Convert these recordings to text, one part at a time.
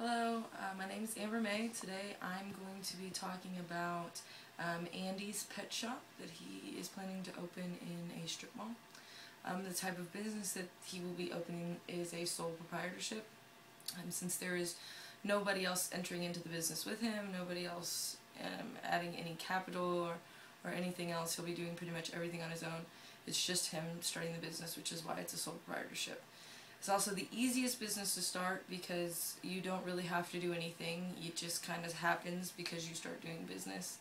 Hello, my name is Amber May. Today I'm going to be talking about Andy's Pet Shop that he is planning to open in a strip mall. The type of business that he will be opening is a sole proprietorship. Since there is nobody else entering into the business with him, nobody else adding any capital or anything else, he'll be doing pretty much everything on his own. It's just him starting the business, which is why it's a sole proprietorship. It's also the easiest business to start because you don't really have to do anything. It just kind of happens because you start doing business.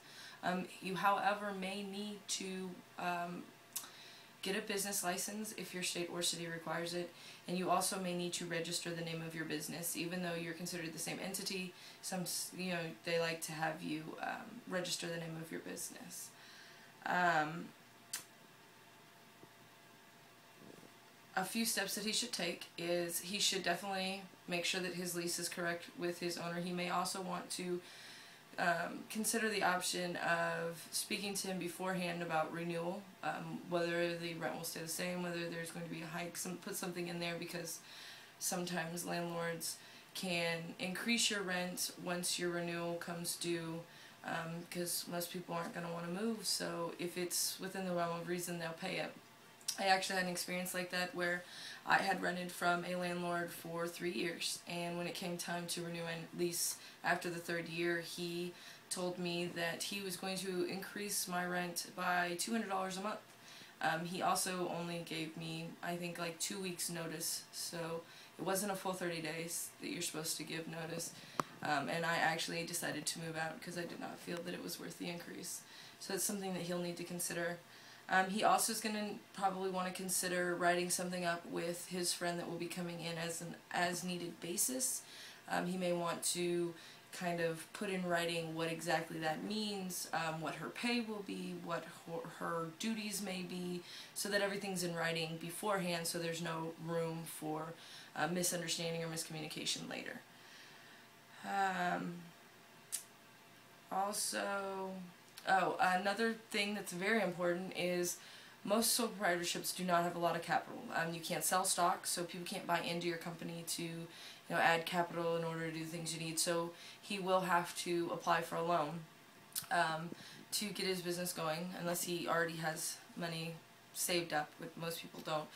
You, however, may need to get a business license if your state or city requires it, and you also may need to register the name of your business. Even though you're considered the same entity, they like to have you register the name of your business. A few steps that he should take is he should definitely make sure that his lease is correct with his owner. He may also want to consider the option of speaking to him beforehand about renewal, whether the rent will stay the same, whether there's going to be a hike. Put something in there because sometimes landlords can increase your rent once your renewal comes due, because most people aren't going to want to move. So if it's within the realm of reason, they'll pay it. I actually had an experience like that where I had rented from a landlord for 3 years, and when it came time to renew a lease after the 3rd year, he told me that he was going to increase my rent by $200 a month. He also only gave me, I think, like 2 weeks notice, so it wasn't a full 30 days that you're supposed to give notice, and I actually decided to move out because I did not feel that it was worth the increase. So it's something that he'll need to consider. He also is going to probably want to consider writing something up with his friend that will be coming in as an as-needed basis. He may want to kind of put in writing what exactly that means, what her pay will be, what her duties may be, so that everything's in writing beforehand so there's no room for misunderstanding or miscommunication later. Another thing that's very important is most sole proprietorships do not have a lot of capital. You can't sell stock, so people can't buy into your company to add capital in order to do the things you need. So he will have to apply for a loan to get his business going, unless he already has money saved up, which most people don't.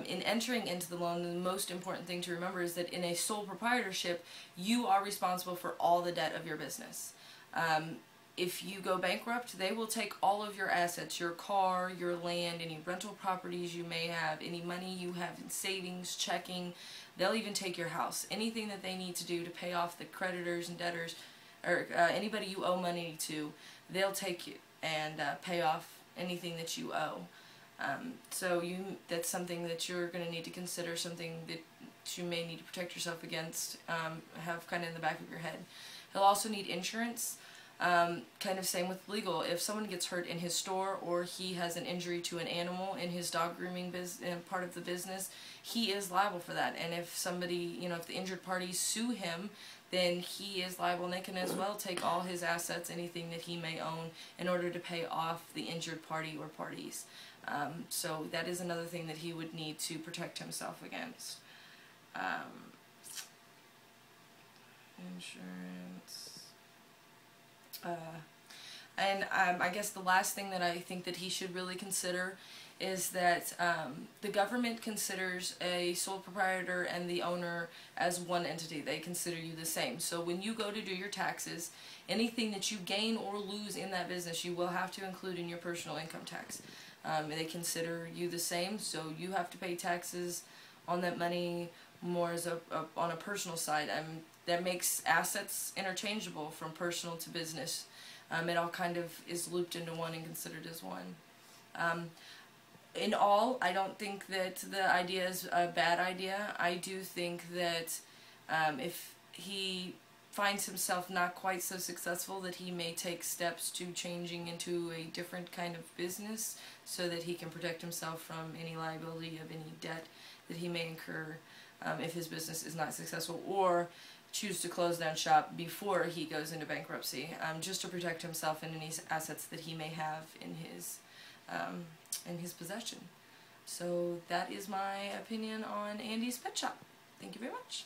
In entering into the loan, the most important thing to remember is that in a sole proprietorship, you are responsible for all the debt of your business. If you go bankrupt, they will take all of your assets, your car, your land, any rental properties you may have, any money you have in savings, checking. They'll even take your house. Anything that they need to do to pay off the creditors and debtors, or anybody you owe money to, they'll take you and pay off anything that you owe. So that's something that you're going to need to consider, something that you may need to protect yourself against, have kind of in the back of your head. He'll also need insurance. Kind of same with legal. If someone gets hurt in his store or he has an injury to an animal in his dog grooming part of the business, he is liable for that. And if somebody, if the injured parties sue him, then he is liable, and they can as well take all his assets, anything that he may own, in order to pay off the injured party or parties. So that is another thing that he would need to protect himself against. Insurance. I guess the last thing that I think that he should really consider is that the government considers a sole proprietor and the owner as one entity. They consider you the same. So when you go to do your taxes, anything that you gain or lose in that business, you will have to include in your personal income tax. They consider you the same, so you have to pay taxes on that money more as on a personal side. That makes assets interchangeable from personal to business. It all kind of is looped into one and considered as one. In all, I don't think that the idea is a bad idea. I do think that if he finds himself not quite so successful, that he may take steps to changing into a different kind of business so that he can protect himself from any liability of any debt that he may incur if his business is not successful, or choose to close down shop before he goes into bankruptcy, just to protect himself and any assets that he may have in his possession. So that is my opinion on Andy's Pet Shop. Thank you very much.